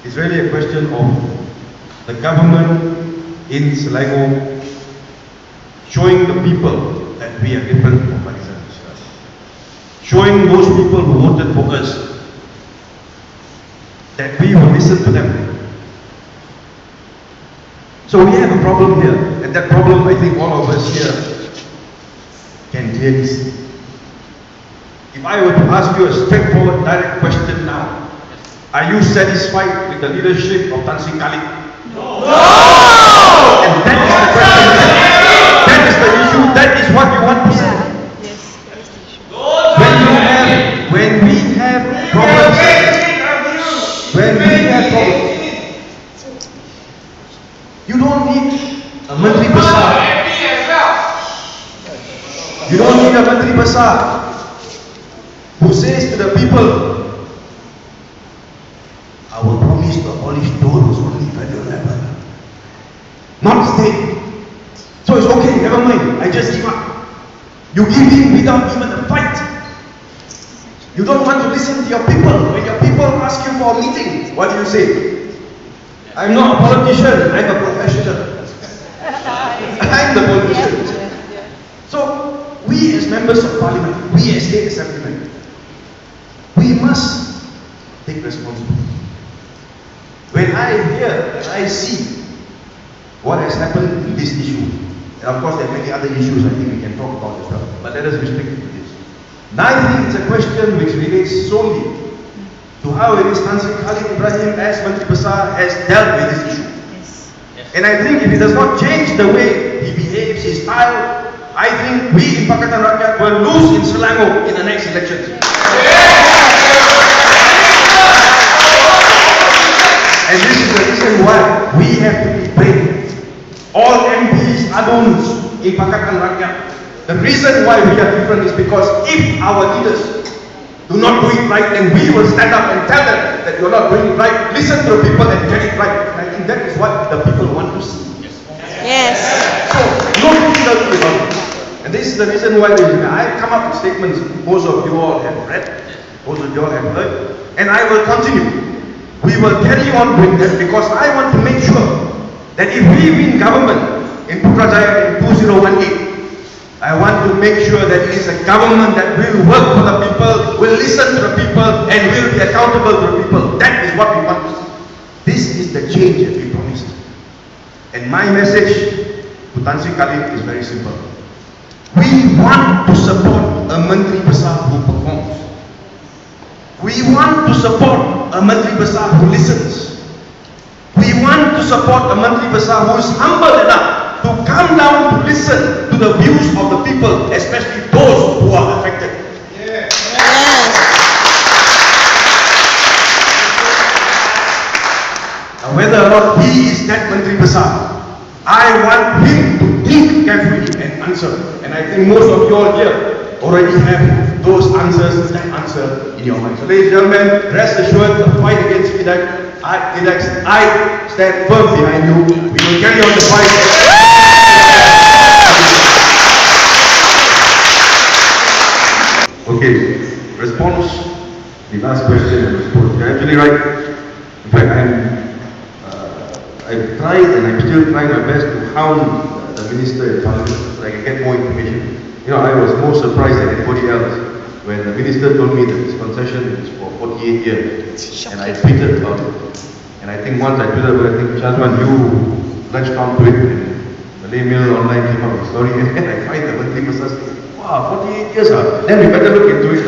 It's really a question of the government in Selangor showing the people that we are different from Pakistan. Showing those people who voted for us that we will listen to them. So we have a problem here, and that problem I think all of us here can clearly see. If I were to ask you a straightforward, direct question now, are you satisfied with the leadership of Tan Sri Khalid? No! And that is the question. That is the issue. That is what you want to say. Yes, that is the issue. When we have problems, you don't need a Menteri Besar. You don't need a Menteri Besar who says to the people, I will promise to abolish toll only federal level, not state. So it's okay, never mind, I just give up. You give in without even a fight. You don't want to listen to your people. When your people ask you for a meeting, what do you say? I'm not a politician, I'm a professional. I'm the politician. So, we as members of parliament, we as state assemblymen, we must take responsibility. When I hear and I see what has happened in this issue, and of course there are many other issues I think we can talk about as well, but let us restrict it to this. Now I think it's a question which relates solely to how it is Tan Sri Khalid Ibrahim as Menteri Besar has dealt with this issue. Yes. And I think if he does not change the way he behaves, his style, I think we in Pakatan Rakyat will lose in Selangor in the next elections. And this is the reason why we have to be brave. All MPs, aduns in Pakatan Rakyat. The reason why we are different is because if our leaders do not do it right, then we will stand up and tell them that you're not doing it right. Listen to the people and get it right. And I think that is what the people want to see. Yes. So, no difficulty about it. And this is the reason why I've come up with statements most of you all have read, most of you all have heard, and I will continue. We will carry on doing that because I want to make sure that if we win government in Putrajaya in 2018, I want to make sure that it is a government that will work for the people, will listen to the people, and will be accountable to the people. That is what we want to see. This is the change that we promised. And my message to Tan Sri Khalid is very simple. We want to support a Menteri Besar who performs. We want to support a Menteri Besar who listens. We want to support a Menteri Besar who is humble enough to come down to listen to the views of the people, especially those who are affected. Yeah. Now, whether or not he is that Menteri Besar, I want him to think carefully and answer. And I think most of you all here already have those answers, that answer in your mind. So ladies and gentlemen, rest assured, the fight against Kidex, I stand firm behind you. We will carry on the fight. Okay, response, the last question and response. You're actually right. In fact, I've tried and I'm still trying my best to hound the minister in Parliament so I can get more information. You know, I was more surprised than anybody else when the minister told me that this concession is for 48 years. And I tweeted about it. And I think once I tweeted about it, I think Shazwan, you latched on to it. And Malay Mail Online came up with a story. And then I find the Menteri Besar saying, wow, 48 years, then we better look into it.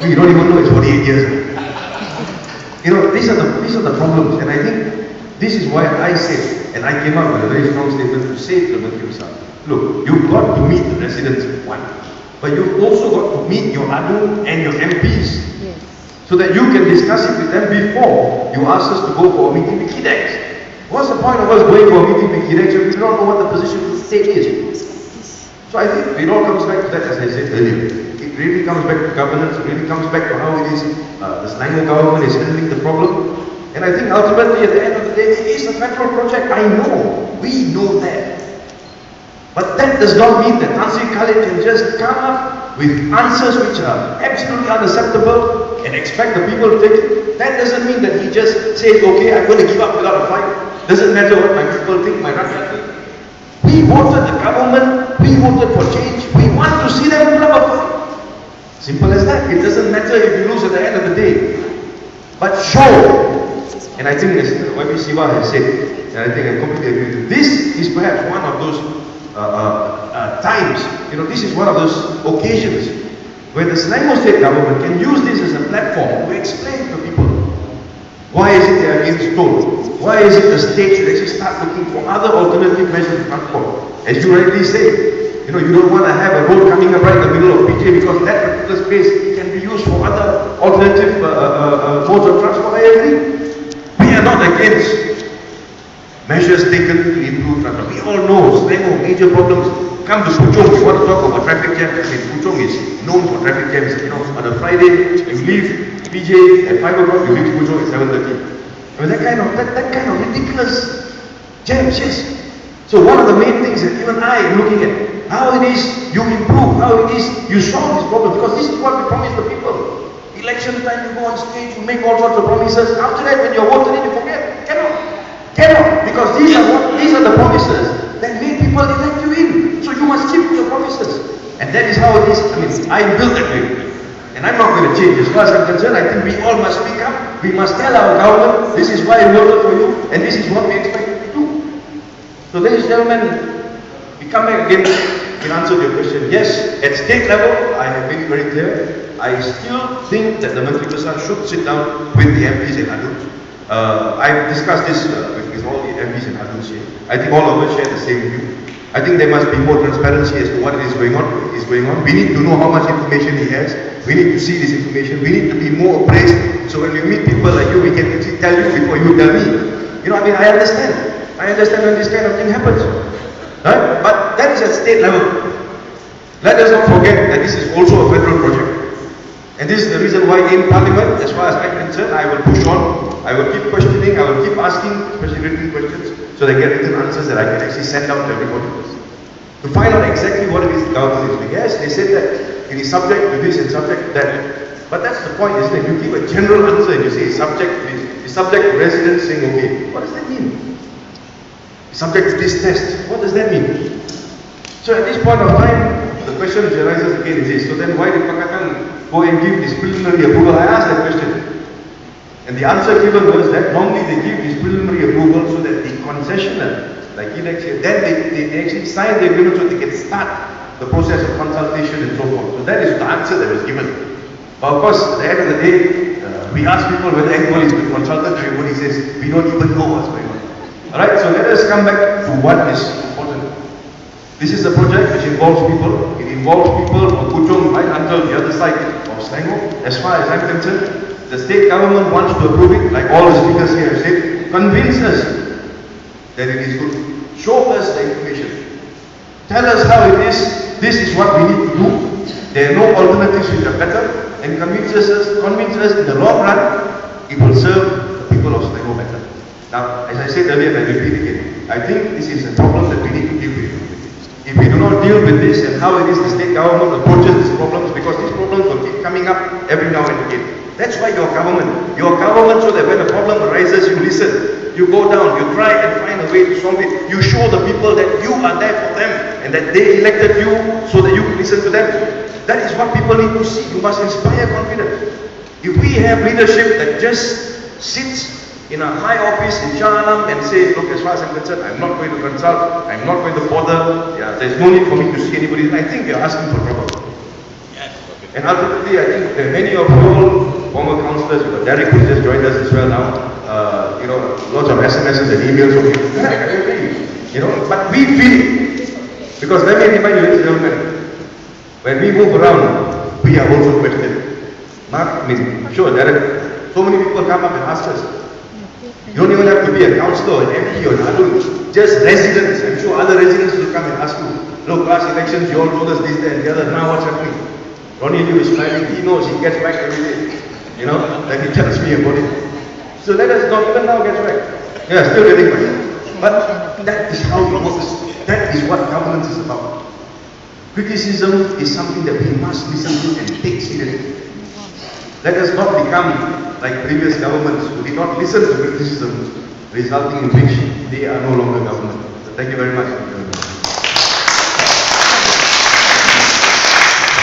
We don't even know it's 48 years. You know, these are the problems. And I think this is why I said, and I came up with a very strong statement to say to the Menteri Besar, look, you've got to meet the residents, one. But you've also got to meet your ADU and your MPs. Yes. So that you can discuss it with them before you ask us to go for a meeting with Kidex. What's the point of us going for a meeting with Kidex if we don't know what the position of the state is? So I think it all comes back to that, as I said earlier. It really comes back to governance, it really comes back to how it is the Selangor government is handling the problem. And I think ultimately at the end of the day, it is a federal project. I know, we know that. But that does not mean that Tan Sri Khalid can just come up with answers which are absolutely unacceptable and expect the people to take it. That doesn't mean that he just says, okay, I'm going to give up without a fight. Doesn't matter what my people think, my rakyat think. We voted the government, we voted for change, we want to see them put up a fight. Simple as that. It doesn't matter if you lose at the end of the day. But show. And I think as YB Siva has said, and I think I completely agree with him, this is perhaps one of those times, this is one of those occasions where the Selangor state government can use this as a platform to explain to people why is it they are against toll? Why is it the state should actually start looking for other alternative measures of transport? As you rightly say, you don't want to have a road coming up right in the middle of PJ because that particular space can be used for other alternative modes of transport. I agree. We are not against measures taken to improve transport. We all know Selangor major problems. Come to Puchong, you want to talk about traffic jams. I mean, Puchong is known for traffic jams. On a Friday, you leave PJ at 5 o'clock, you reach Puchong at 7:30. I mean, that kind of ridiculous jams, yes. So one of the main things that even I am looking at, how it is you improve, how it is you solve this problem, because this is what we promise the people. Election time, you go on stage, you make all sorts of promises. After that, when you're voted in, you forget. Cannot. Because these are the promises that made people elect you in. So you must keep your promises. And that is how it is. I mean, I'm built that way. And I'm not going to change. As far as I'm concerned, I think we all must speak up. We must tell our government, this is why we voted for you, and this is what we expect you to do. So ladies and gentlemen, we come back again in answer to your question. Yes, at state level, I have been very clear. I still think that the Menteri Besar should sit down with the MPs and ADUs. I've discussed this with all the MPs and ADUs here. I think all of us share the same view. I think there must be more transparency as to what is going on. We need to know how much information he has. We need to see this information. We need to be more appraised. So when we meet people like you, we can actually tell you before you tell me. I understand. I understand when this kind of thing happens. Right? But that is at state level. Let us not forget that this is also a federal project. And this is the reason why in Parliament, as far as I'm concerned, I will push on. I will keep questioning. I will keep asking, especially written questions, so they get written answers that I can actually send out to everybody. To find out exactly what it is the government is doing. Yes, they said that it is subject to this and subject to that. But that's the point, isn't it? You give a general answer and you say it's subject to this. It's subject to residents saying, okay, what does that mean? It's subject to this test. What does that mean? So at this point of time, the question which arises again is this. So then why did Pakatan go and give this preliminary approval? I asked that question. And the answer given was that normally they give this preliminary approval so that the concessionaire, like Kidex here, then they actually sign the agreement so they can start the process of consultation and so forth. So that is the answer that was given. But of course, at the end of the day, we ask people whether anybody has been consulted, everybody says, we don't even know what's going on. Alright, so let us come back to what is important. This is a project which involves people. It involves people from Puchong right until the other side of Selangor. As far as I'm concerned, the state government wants to approve it, like all the speakers here have said, convince us that it is good. Show us the information. Tell us how it is. This is what we need to do. There are no alternatives which are better. And convince us in the long run, it will serve the people of Selangor better. Now, as I said earlier, and I repeat again, I think this is a problem that we need to deal with. If we do not deal with this and how it is the state government approaches these problems, because these problems will keep coming up every now and again. That's why your government, so that when a problem arises, you listen, you go down, you try and find a way to solve it. You show the people that you are there for them and that they elected you so that you can listen to them. That is what people need to see. You must inspire confidence. If we have leadership that just sits in a high office in Shah Alam and say, look, as far as I'm concerned, I'm not going to consult, I'm not going to bother, there's no need for me to see anybody, I think you're asking for trouble. And ultimately, I think that many of you all former councillors, Derek who just joined us as well now, lots of SMSs and emails from you. But we feel it. Because let me remind you, ladies and gentlemen, when we move around, we are also questioned. Sure, Derek, so many people come up and ask us. You don't even have to be a councillor, an MP or an ADU, just residents. I'm sure other residents will come and ask you, look, last elections you all told us this, that and the other, now what's happening? Ronnie Liu is smiling, he knows, he gets back every day. Then he tells me about it. So let us not even now get back. Yeah, still getting back. But that is how it works. That is what governance is about. Criticism is something that we must listen to and take seriously. Let us not become like previous governments who did not listen to criticism, resulting in which they are no longer government. So thank you very much.